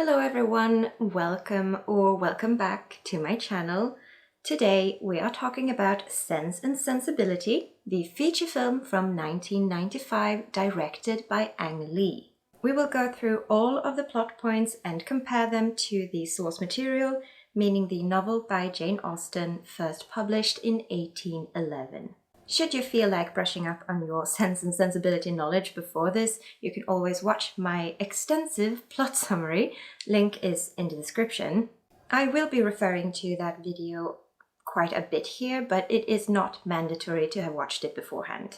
Hello everyone, welcome back to my channel. Today we are talking about Sense and Sensibility, the feature film from 1995 directed by Ang Lee. We will go through all of the plot points and compare them to the source material, meaning the novel by Jane Austen, first published in 1811. Should you feel like brushing up on your Sense and Sensibility knowledge before this, you can always watch my extensive plot summary. Link is in the description. I will be referring to that video quite a bit here, but it is not mandatory to have watched it beforehand.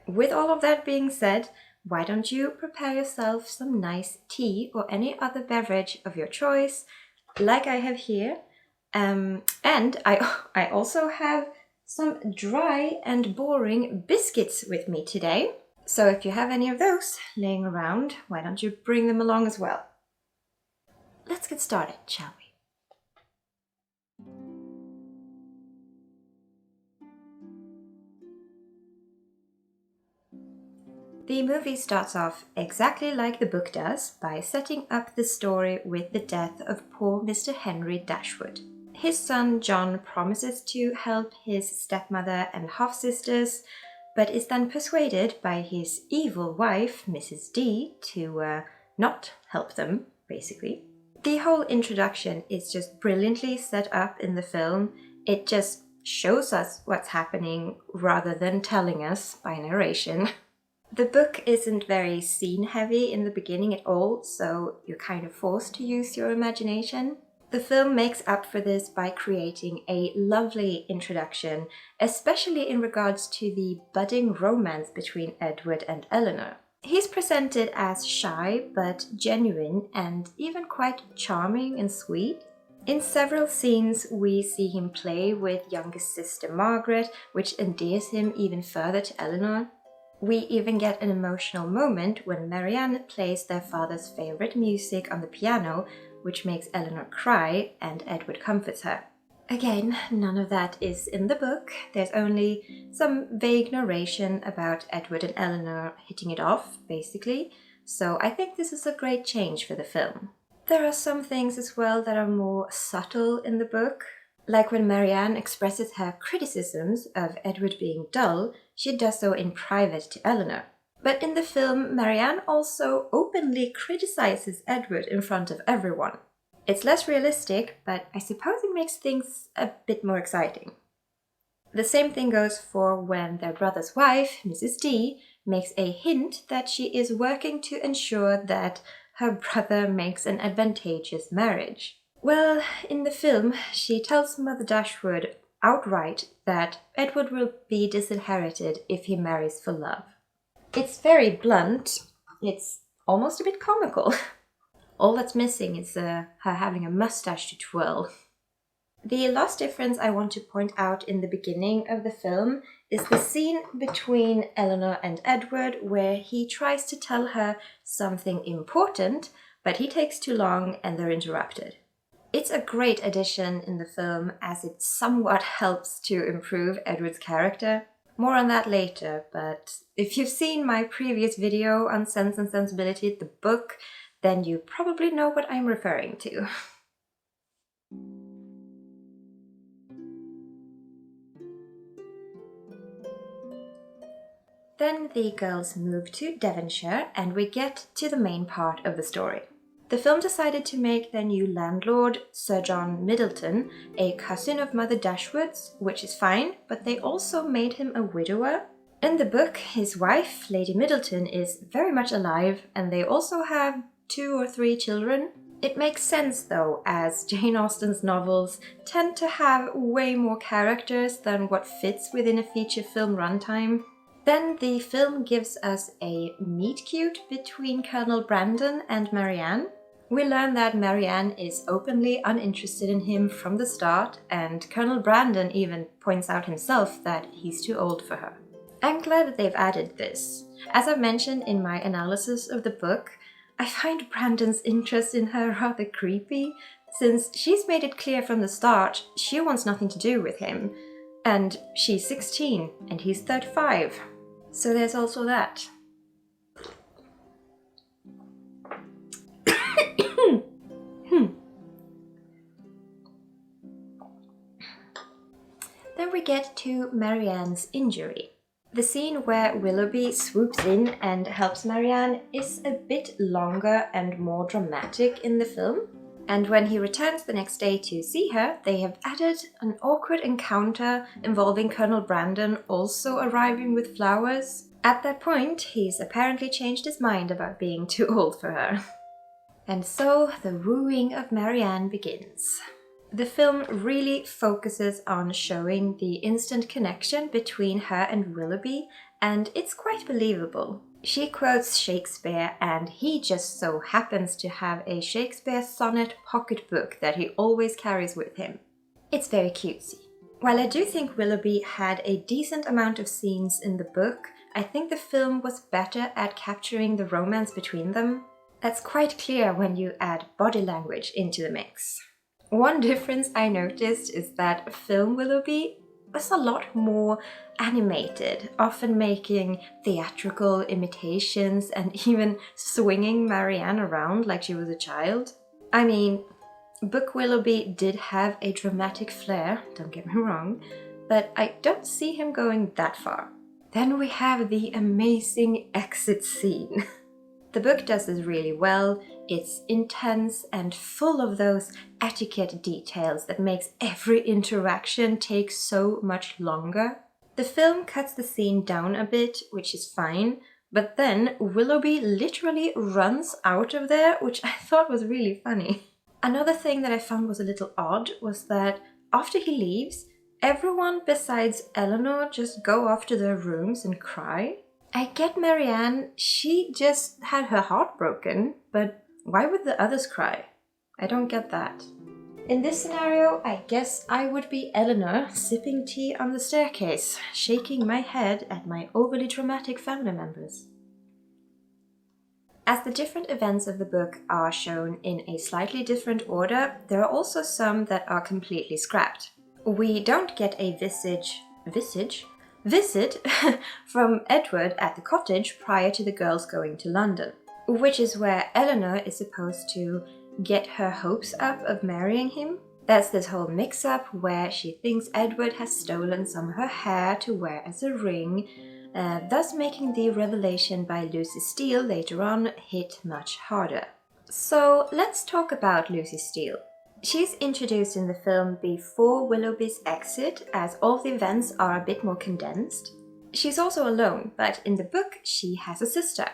With all of that being said, why don't you prepare yourself some nice tea or any other beverage of your choice, like I have here. And I also have some dry and boring biscuits with me today. So if you have any of those laying around, why don't you bring them along as well? Let's get started, shall we? The movie starts off exactly like the book does, by setting up the story with the death of poor Mr. Henry Dashwood. His son John promises to help his stepmother and half-sisters, but is then persuaded by his evil wife, Mrs. D, to not help them, basically. The whole introduction is just brilliantly set up in the film. It just shows us what's happening rather than telling us by narration. The book isn't very scene-heavy in the beginning at all, so you're kind of forced to use your imagination. The film makes up for this by creating a lovely introduction, especially in regards to the budding romance between Edward and Eleanor. He's presented as shy but genuine and even quite charming and sweet. In several scenes we see him play with youngest sister Margaret, which endears him even further to Eleanor. We even get an emotional moment when Marianne plays their father's favorite music on the piano, which makes Eleanor cry, and Edward comforts her. Again, none of that is in the book. There's only some vague narration about Edward and Eleanor hitting it off, basically, so I think this is a great change for the film. There are some things as well that are more subtle in the book. Like when Marianne expresses her criticisms of Edward being dull, she does so in private to Eleanor. But in the film, Marianne also openly criticizes Edward in front of everyone. It's less realistic, but I suppose it makes things a bit more exciting. The same thing goes for when their brother's wife, Mrs. D, makes a hint that she is working to ensure that her brother makes an advantageous marriage. Well, in the film, she tells Mother Dashwood outright that Edward will be disinherited if he marries for love. It's very blunt. It's almost a bit comical. All that's missing is her having a mustache to twirl. The last difference I want to point out in the beginning of the film is the scene between Eleanor and Edward, where he tries to tell her something important, but he takes too long and they're interrupted. It's a great addition in the film, as it somewhat helps to improve Edward's character. More on that later, but if you've seen my previous video on Sense and Sensibility, the book, then you probably know what I'm referring to. Then the girls move to Devonshire and we get to the main part of the story. The film decided to make their new landlord, Sir John Middleton, a cousin of Mother Dashwood's, which is fine, but they also made him a widower. In the book, his wife, Lady Middleton, is very much alive, and they also have 2 or 3 children. It makes sense though, as Jane Austen's novels tend to have way more characters than what fits within a feature film runtime. Then the film gives us a meet-cute between Colonel Brandon and Marianne. We learn that Marianne is openly uninterested in him from the start, and Colonel Brandon even points out himself that he's too old for her. I'm glad that they've added this. As I mentioned in my analysis of the book, I find Brandon's interest in her rather creepy, since she's made it clear from the start she wants nothing to do with him, and she's 16 and he's 35. So there's also that. get to Marianne's injury. The scene where Willoughby swoops in and helps Marianne is a bit longer and more dramatic in the film. And when he returns the next day to see her, they have added an awkward encounter involving Colonel Brandon also arriving with flowers. At that point, he's apparently changed his mind about being too old for her. And so the wooing of Marianne begins. The film really focuses on showing the instant connection between her and Willoughby, and it's quite believable. She quotes Shakespeare, and he just so happens to have a Shakespeare sonnet pocketbook that he always carries with him. It's very cutesy. While I do think Willoughby had a decent amount of scenes in the book, I think the film was better at capturing the romance between them. That's quite clear when you add body language into the mix. One difference I noticed is that film Willoughby was a lot more animated, often making theatrical imitations and even swinging Marianne around like she was a child. I mean, book Willoughby did have a dramatic flair, don't get me wrong, but I don't see him going that far. Then we have the amazing exit scene. The book does this really well. It's intense and full of those etiquette details that makes every interaction take so much longer. The film cuts the scene down a bit, which is fine, but then Willoughby literally runs out of there, which I thought was really funny. Another thing that I found was a little odd was that after he leaves, everyone besides Eleanor just go off to their rooms and cry. I get Marianne, she just had her heart broken, but why would the others cry? I don't get that. In this scenario, I guess I would be Eleanor, sipping tea on the staircase, shaking my head at my overly dramatic family members. As the different events of the book are shown in a slightly different order, there are also some that are completely scrapped. We don't get a visit from Edward at the cottage prior to the girls going to London, which is where Eleanor is supposed to get her hopes up of marrying him. That's this whole mix-up where she thinks Edward has stolen some of her hair to wear as a ring, thus making the revelation by Lucy Steele later on hit much harder. So let's talk about Lucy Steele. She's introduced in the film before Willoughby's exit, as all the events are a bit more condensed. She's also alone, but in the book she has a sister.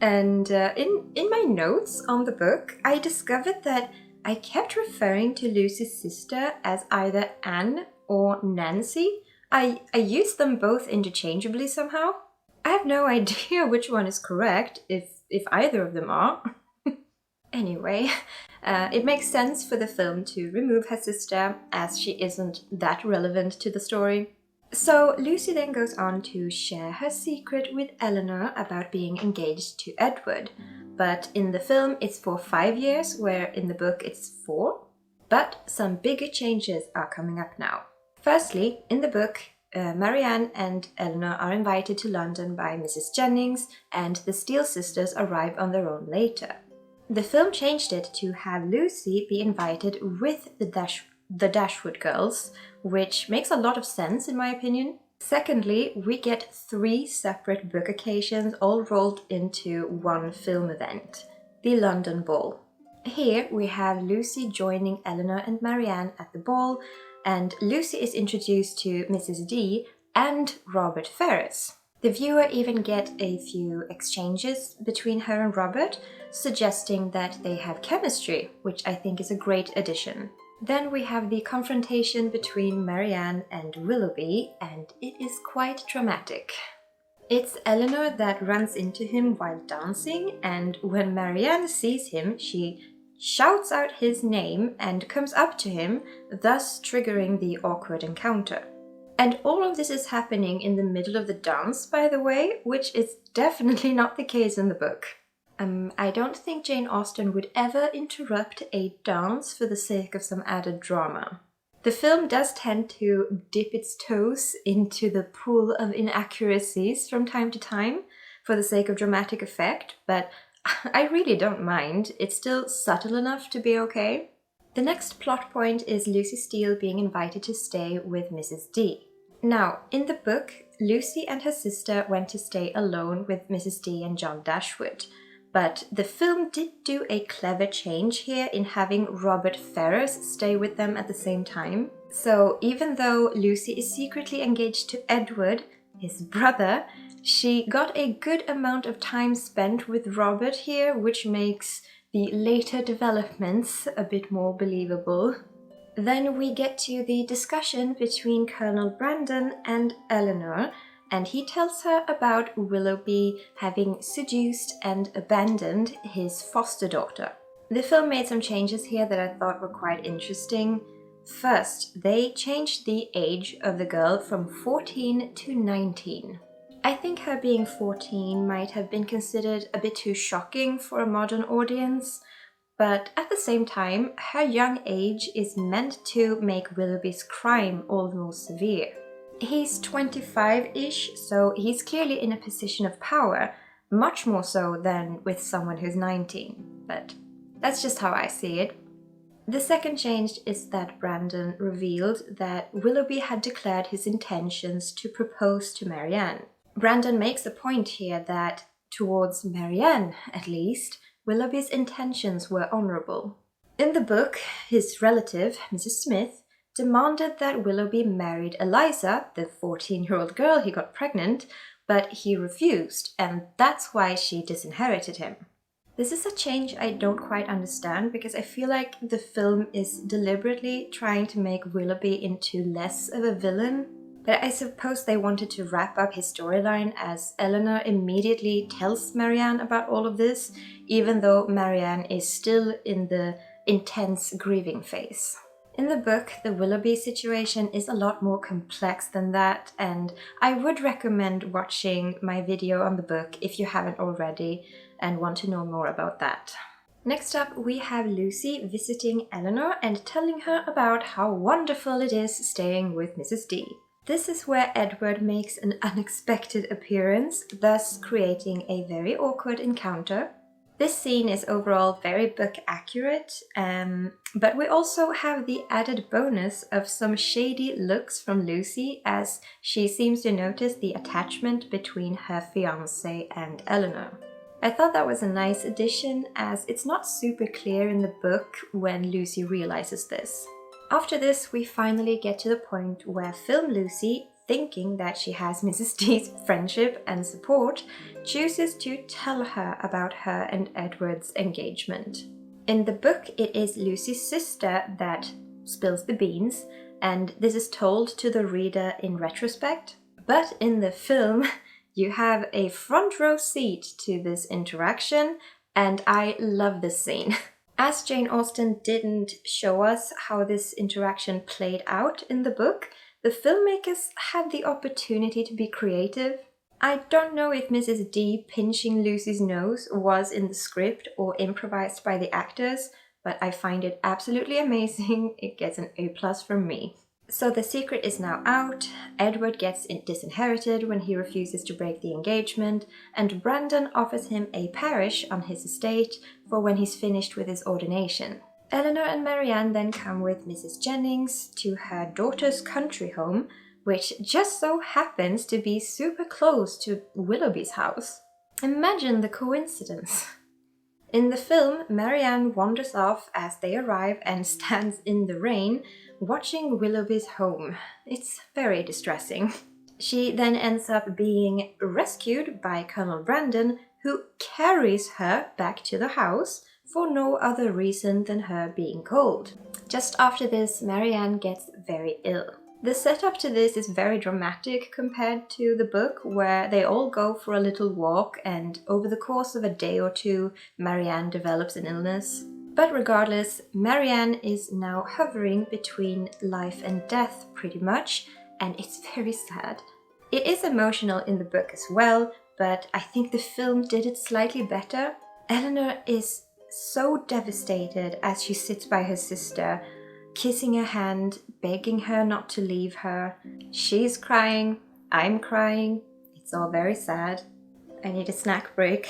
And in my notes on the book, I discovered that I kept referring to Lucy's sister as either Anne or Nancy. I used them both interchangeably somehow. I have no idea which one is correct, if either of them are. Anyway, it makes sense for the film to remove her sister, as she isn't that relevant to the story. So Lucy then goes on to share her secret with Eleanor about being engaged to Edward. But in the film it's for 5 years, where in the book it's 4. But some bigger changes are coming up now. Firstly, in the book, Marianne and Eleanor are invited to London by Mrs. Jennings, and the Steele sisters arrive on their own later. The film changed it to have Lucy be invited with the Dashwood girls, which makes a lot of sense in my opinion. Secondly, we get 3 separate book occasions all rolled into one film event, the London Ball. Here we have Lucy joining Eleanor and Marianne at the ball, and Lucy is introduced to Mrs. D and Robert Ferrars. The viewer even get a few exchanges between her and Robert, suggesting that they have chemistry, which I think is a great addition. Then we have the confrontation between Marianne and Willoughby, and it is quite dramatic. It's Eleanor that runs into him while dancing, and when Marianne sees him, she shouts out his name and comes up to him, thus triggering the awkward encounter. And all of this is happening in the middle of the dance, by the way, which is definitely not the case in the book. I don't think Jane Austen would ever interrupt a dance for the sake of some added drama. The film does tend to dip its toes into the pool of inaccuracies from time to time for the sake of dramatic effect, but I really don't mind. It's still subtle enough to be okay. The next plot point is Lucy Steele being invited to stay with Mrs. D. Now, in the book, Lucy and her sister went to stay alone with Mrs. D and John Dashwood. But the film did do a clever change here in having Robert Ferrars stay with them at the same time. So even though Lucy is secretly engaged to Edward, his brother, she got a good amount of time spent with Robert here, which makes the later developments a bit more believable. Then we get to the discussion between Colonel Brandon and Eleanor, and he tells her about Willoughby having seduced and abandoned his foster daughter. The film made some changes here that I thought were quite interesting. First, they changed the age of the girl from 14 to 19. I think her being 14 might have been considered a bit too shocking for a modern audience, but at the same time, her young age is meant to make Willoughby's crime all the more severe. He's 25-ish, so he's clearly in a position of power, much more so than with someone who's 19, but that's just how I see it. The second change is that Brandon revealed that Willoughby had declared his intentions to propose to Marianne. Brandon makes a point here that, towards Marianne at least, Willoughby's intentions were honourable. In the book, his relative, Mrs. Smith, demanded that Willoughby married Eliza, the 14-year-old girl he got pregnant, but he refused, and that's why she disinherited him. This is a change I don't quite understand because I feel like the film is deliberately trying to make Willoughby into less of a villain. But I suppose they wanted to wrap up his storyline as Eleanor immediately tells Marianne about all of this, even though Marianne is still in the intense grieving phase. In the book, the Willoughby situation is a lot more complex than that, and I would recommend watching my video on the book if you haven't already and want to know more about that. Next up, we have Lucy visiting Eleanor and telling her about how wonderful it is staying with Mrs. D. This is where Edward makes an unexpected appearance, thus creating a very awkward encounter. This scene is overall very book accurate, but we also have the added bonus of some shady looks from Lucy as she seems to notice the attachment between her fiancé and Eleanor. I thought that was a nice addition as it's not super clear in the book when Lucy realizes this. After this, we finally get to the point where Film Lucy, thinking that she has Mrs. D's friendship and support, chooses to tell her about her and Edward's engagement. In the book, it is Lucy's sister that spills the beans, and this is told to the reader in retrospect. But in the film, you have a front row seat to this interaction, and I love this scene. As Jane Austen didn't show us how this interaction played out in the book, the filmmakers had the opportunity to be creative. I don't know if Mrs. D pinching Lucy's nose was in the script or improvised by the actors, but I find it absolutely amazing. It gets an A+ from me. So the secret is now out, Edward gets disinherited when he refuses to break the engagement, and Brandon offers him a parish on his estate for when he's finished with his ordination. Eleanor and Marianne then come with Mrs. Jennings to her daughter's country home, which just so happens to be super close to Willoughby's house. Imagine the coincidence. In the film, Marianne wanders off as they arrive and stands in the rain, watching Willoughby's home. It's very distressing. She then ends up being rescued by Colonel Brandon, who carries her back to the house for no other reason than her being cold. Just after this, Marianne gets very ill. The setup to this is very dramatic compared to the book, where they all go for a little walk and over the course of a day or two, Marianne develops an illness. But regardless, Marianne is now hovering between life and death pretty much, and it's very sad. It is emotional in the book as well, but I think the film did it slightly better. Eleanor is so devastated as she sits by her sister, kissing her hand, begging her not to leave her. She's crying, I'm crying, it's all very sad. I need a snack break.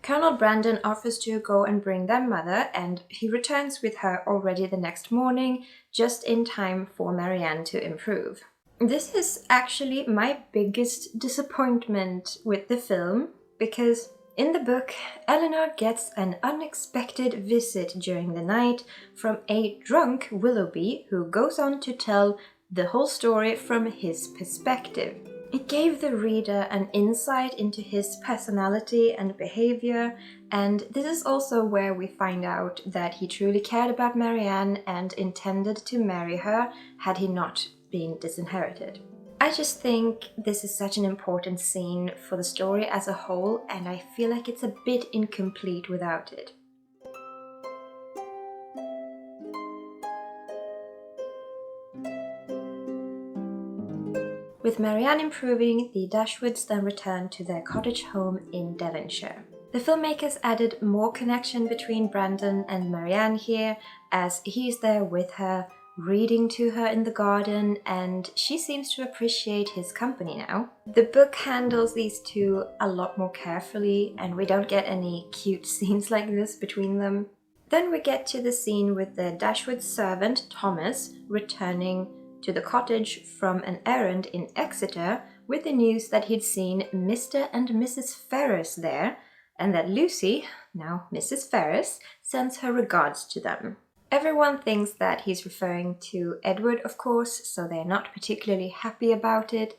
Colonel Brandon offers to go and bring their mother, and he returns with her already the next morning, just in time for Marianne to improve. This is actually my biggest disappointment with the film, because in the book, Eleanor gets an unexpected visit during the night from a drunk Willoughby who goes on to tell the whole story from his perspective. It gave the reader an insight into his personality and behavior, and this is also where we find out that he truly cared about Marianne and intended to marry her had he not been disinherited. I just think this is such an important scene for the story as a whole, and I feel like it's a bit incomplete without it. With Marianne improving, the Dashwoods then return to their cottage home in Devonshire. The filmmakers added more connection between Brandon and Marianne here, as he's there with her, reading to her in the garden, and she seems to appreciate his company now. The book handles these two a lot more carefully, and we don't get any cute scenes like this between them. Then we get to the scene with the Dashwood servant, Thomas, returning to the cottage from an errand in Exeter with the news that he'd seen Mr. and Mrs. Ferrars there, and that Lucy, now Mrs. Ferrars, sends her regards to them. Everyone thinks that he's referring to Edward, of course, so they're not particularly happy about it.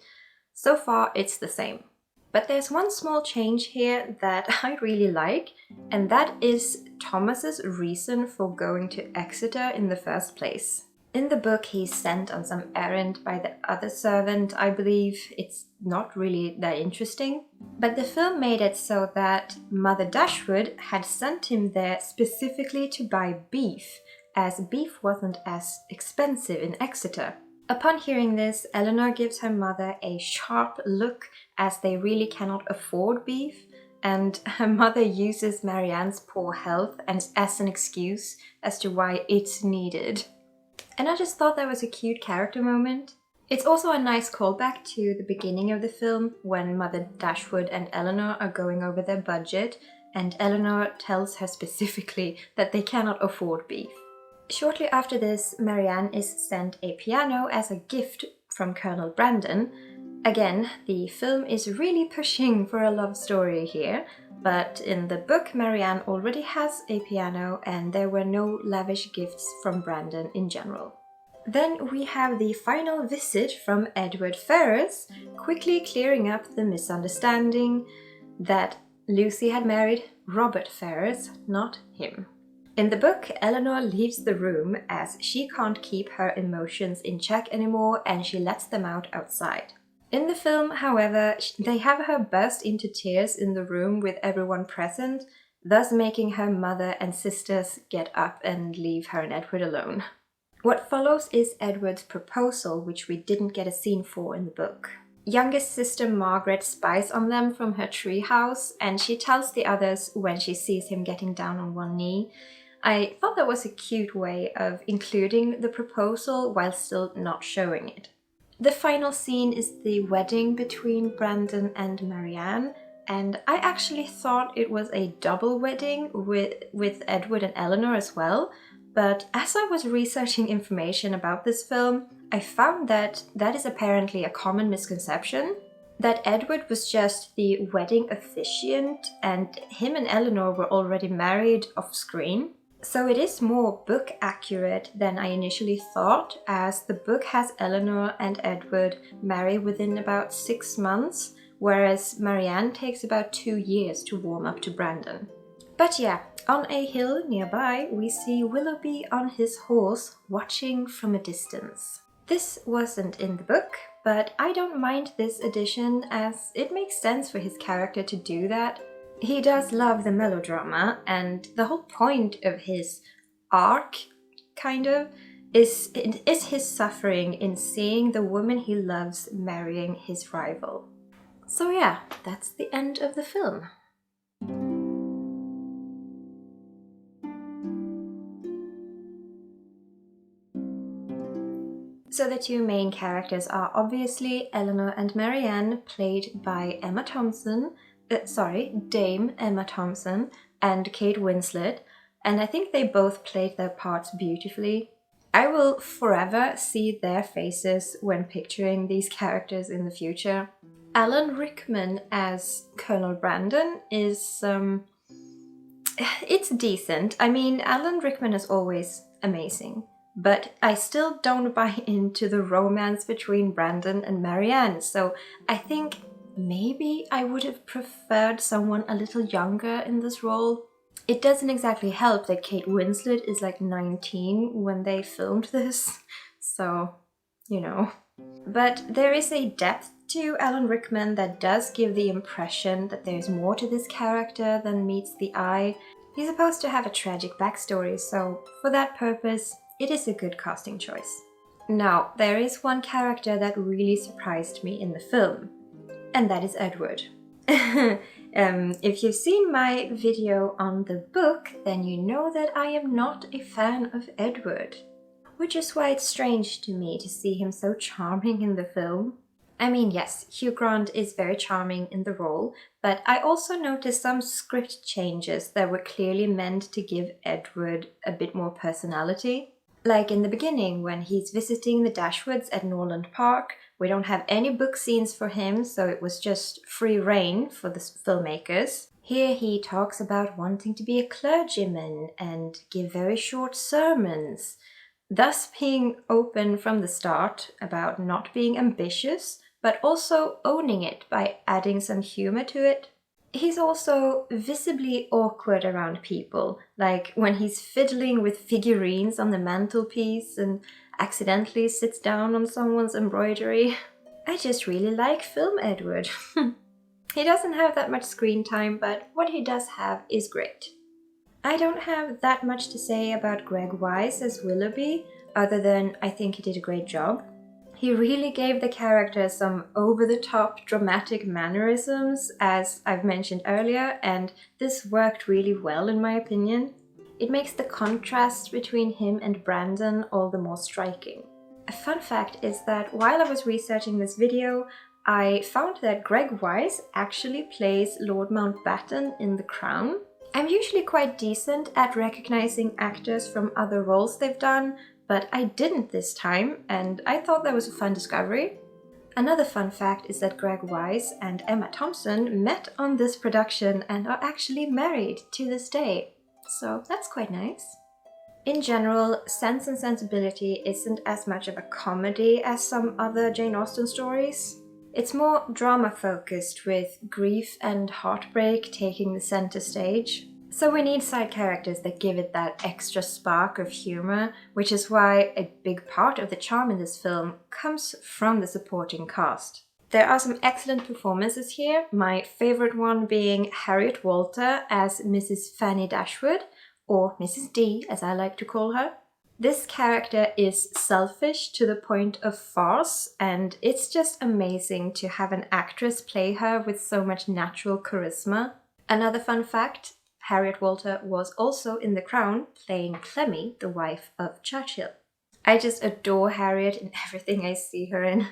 So far, it's the same. But there's one small change here that I really like, and that is Thomas's reason for going to Exeter in the first place. In the book, he's sent on some errand by the other servant, I believe. It's not really that interesting. But the film made it so that Mother Dashwood had sent him there specifically to buy beef, as beef wasn't as expensive in Exeter. Upon hearing this, Eleanor gives her mother a sharp look, as they really cannot afford beef, and her mother uses Marianne's poor health as an excuse as to why it's needed. And I just thought that was a cute character moment. It's also a nice callback to the beginning of the film, when Mother Dashwood and Eleanor are going over their budget, and Eleanor tells her specifically that they cannot afford beef. Shortly after this, Marianne is sent a piano as a gift from Colonel Brandon. Again, the film is really pushing for a love story here, but in the book Marianne already has a piano and there were no lavish gifts from Brandon in general. Then we have the final visit from Edward Ferrars, quickly clearing up the misunderstanding that Lucy had married Robert Ferrars, not him. In the book, Eleanor leaves the room as she can't keep her emotions in check anymore and she lets them out outside. In the film, however, they have her burst into tears in the room with everyone present, thus making her mother and sisters get up and leave her and Edward alone. What follows is Edward's proposal, which we didn't get a scene for in the book. Youngest sister Margaret spies on them from her treehouse, and she tells the others when she sees him getting down on one knee. I thought that was a cute way of including the proposal while still not showing it. The final scene is the wedding between Brandon and Marianne, and I actually thought it was a double wedding with Edward and Eleanor as well, but as I was researching information about this film, I found that that is apparently a common misconception, that Edward was just the wedding officiant and him and Eleanor were already married off screen. So it is more book accurate than I initially thought, as the book has Eleanor and Edward marry within about 6 months, whereas Marianne takes about 2 years to warm up to Brandon. But yeah, on a hill nearby, we see Willoughby on his horse watching from a distance. This wasn't in the book, but I don't mind this addition as it makes sense for his character to do that. He does love the melodrama, and the whole point of his arc, kind of, is his suffering in seeing the woman he loves marrying his rival. So yeah, that's the end of the film. So the two main characters are obviously Eleanor and Marianne, played by Emma Thompson, Dame Emma Thompson and Kate Winslet, and I think they both played their parts beautifully. I will forever see their faces when picturing these characters in the future. Alan Rickman as Colonel Brandon is, it's decent. I mean, Alan Rickman is always amazing, but I still don't buy into the romance between Brandon and Marianne, so I think maybe I would have preferred someone a little younger in this role. It doesn't exactly help that Kate Winslet is like 19 when they filmed this, so, you know. But there is a depth to Alan Rickman that does give the impression that there's more to this character than meets the eye. He's supposed to have a tragic backstory, so for that purpose, it is a good casting choice. Now, there is one character that really surprised me in the film, and that is Edward. If you've seen my video on the book, then you know that I am not a fan of Edward, which is why it's strange to me to see him so charming in the film. I mean, yes, Hugh Grant is very charming in the role, but I also noticed some script changes that were clearly meant to give Edward a bit more personality. Like in the beginning, when he's visiting the Dashwoods at Norland Park, we don't have any book scenes for him, so it was just free rein for the filmmakers. Here he talks about wanting to be a clergyman and give very short sermons, thus being open from the start about not being ambitious, but also owning it by adding some humor to it. He's also visibly awkward around people, like when he's fiddling with figurines on the mantelpiece and accidentally sits down on someone's embroidery. I just really like film Edward. He doesn't have that much screen time, but what he does have is great. I don't have that much to say about Greg Wise as Willoughby, other than I think he did a great job. He really gave the character some over-the-top dramatic mannerisms, as I've mentioned earlier, and this worked really well in my opinion. It makes the contrast between him and Brandon all the more striking. A fun fact is that while I was researching this video, I found that Greg Wise actually plays Lord Mountbatten in The Crown. I'm usually quite decent at recognizing actors from other roles they've done, but I didn't this time, and I thought that was a fun discovery. Another fun fact is that Greg Wise and Emma Thompson met on this production and are actually married to this day, so that's quite nice. In general, Sense and Sensibility isn't as much of a comedy as some other Jane Austen stories. It's more drama-focused, with grief and heartbreak taking the center stage. So we need side characters that give it that extra spark of humor, which is why a big part of the charm in this film comes from the supporting cast. There are some excellent performances here, my favorite one being Harriet Walter as Mrs. Fanny Dashwood, or Mrs. D as I like to call her. This character is selfish to the point of farce, and it's just amazing to have an actress play her with so much natural charisma. Another fun fact, Harriet Walter was also in The Crown, playing Clemmy, the wife of Churchill. I just adore Harriet in everything I see her in.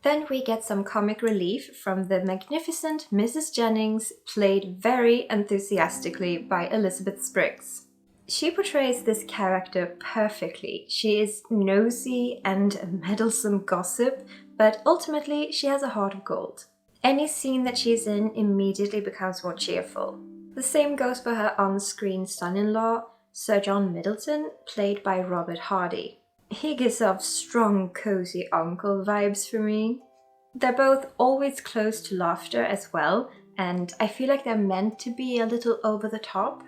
Then we get some comic relief from the magnificent Mrs. Jennings, played very enthusiastically by Elizabeth Spriggs. She portrays this character perfectly. She is nosy and a meddlesome gossip, but ultimately she has a heart of gold. Any scene that she's in immediately becomes more cheerful. The same goes for her on-screen son-in-law, Sir John Middleton, played by Robert Hardy. He gives off strong, cozy uncle vibes for me. They're both always close to laughter as well, and I feel like they're meant to be a little over the top.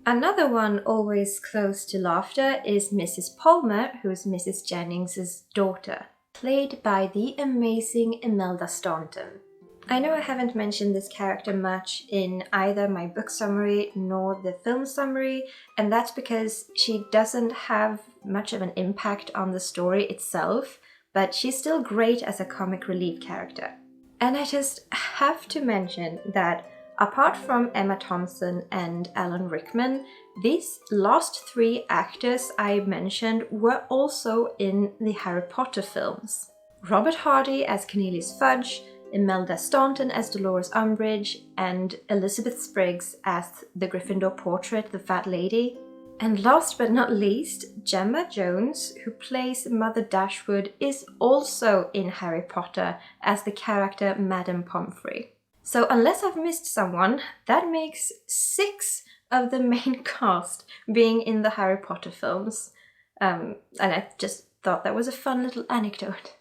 Another one always close to laughter is Mrs. Palmer, who's Mrs. Jennings' daughter, played by the amazing Imelda Staunton. I know I haven't mentioned this character much in either my book summary nor the film summary, and that's because she doesn't have much of an impact on the story itself, but she's still great as a comic relief character. And I just have to mention that apart from Emma Thompson and Alan Rickman, these last three actors I mentioned were also in the Harry Potter films. Robert Hardy as Cornelius Fudge, Imelda Staunton as Dolores Umbridge, and Elizabeth Spriggs as the Gryffindor portrait, the Fat Lady. And last but not least, Gemma Jones, who plays Mother Dashwood, is also in Harry Potter as the character Madame Pomfrey. So unless I've missed someone, that makes 6 of the main cast being in the Harry Potter films. And I just thought that was a fun little anecdote.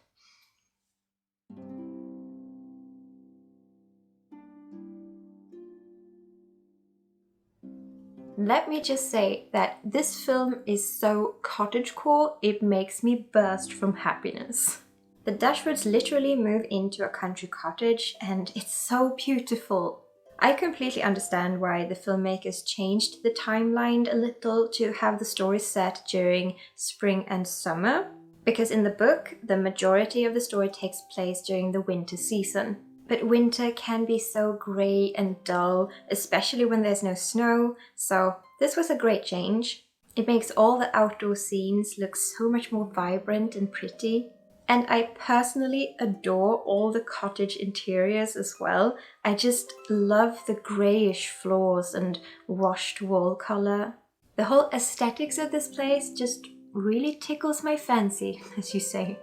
Let me just say that this film is so cottagecore, it makes me burst from happiness. The Dashwoods literally move into a country cottage and it's so beautiful. I completely understand why the filmmakers changed the timeline a little to have the story set during spring and summer, because in the book, the majority of the story takes place during the winter season. But winter can be so grey and dull, especially when there's no snow, so this was a great change. It makes all the outdoor scenes look so much more vibrant and pretty. And I personally adore all the cottage interiors as well. I just love the greyish floors and washed wall colour. The whole aesthetics of this place just really tickles my fancy, as you say.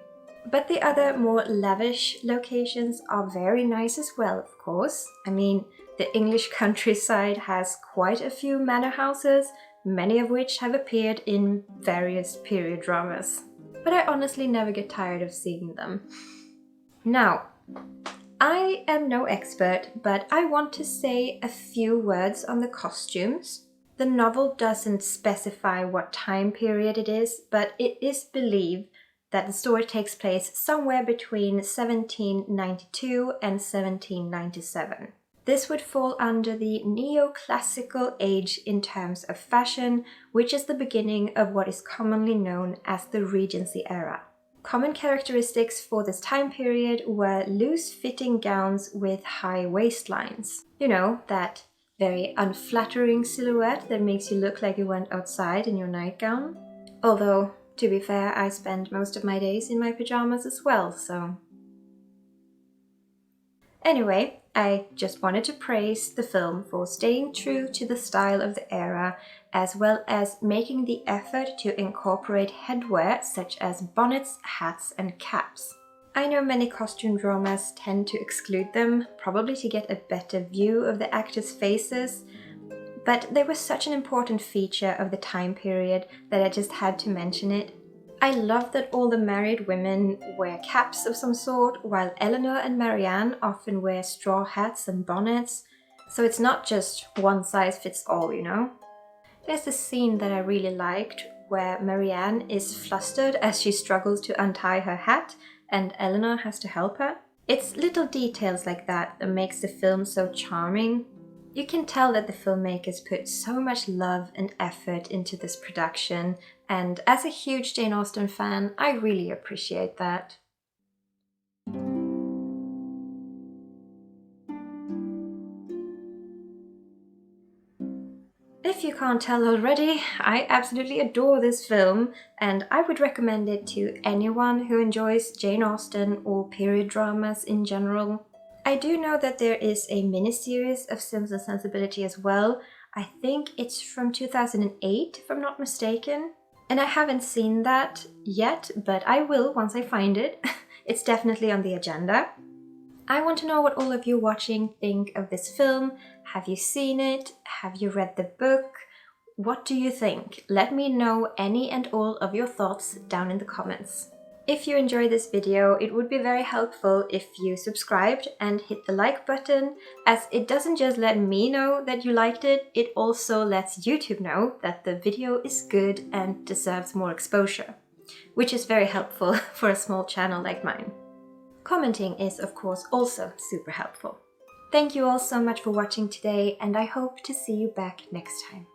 But the other more lavish locations are very nice as well, of course. I mean, the English countryside has quite a few manor houses, many of which have appeared in various period dramas. But I honestly never get tired of seeing them. Now, I am no expert, but I want to say a few words on the costumes. The novel doesn't specify what time period it is, but it is believed that the story takes place somewhere between 1792 and 1797. This would fall under the neoclassical age in terms of fashion, which is the beginning of what is commonly known as the Regency era. Common characteristics for this time period were loose-fitting gowns with high waistlines. You know, that very unflattering silhouette that makes you look like you went outside in your nightgown. Although, to be fair, I spend most of my days in my pajamas as well, so... Anyway, I just wanted to praise the film for staying true to the style of the era, as well as making the effort to incorporate headwear such as bonnets, hats, and caps. I know many costume dramas tend to exclude them, probably to get a better view of the actors' faces, but they were such an important feature of the time period that I just had to mention it. I love that all the married women wear caps of some sort, while Eleanor and Marianne often wear straw hats and bonnets, so it's not just one size fits all, you know? There's this scene that I really liked where Marianne is flustered as she struggles to untie her hat and Eleanor has to help her. It's little details like that that makes the film so charming. You can tell that the filmmakers put so much love and effort into this production, and as a huge Jane Austen fan, I really appreciate that. If you can't tell already, I absolutely adore this film, and I would recommend it to anyone who enjoys Jane Austen or period dramas in general. I do know that there is a miniseries of Sense Sensibility as well. I think it's from 2008, if I'm not mistaken. And I haven't seen that yet, but I will once I find it. It's definitely on the agenda. I want to know what all of you watching think of this film. Have you seen it? Have you read the book? What do you think? Let me know any and all of your thoughts down in the comments. If you enjoyed this video, it would be very helpful if you subscribed and hit the like button, as it doesn't just let me know that you liked it, it also lets YouTube know that the video is good and deserves more exposure, which is very helpful for a small channel like mine. Commenting is, of course, also super helpful. Thank you all so much for watching today, and I hope to see you back next time.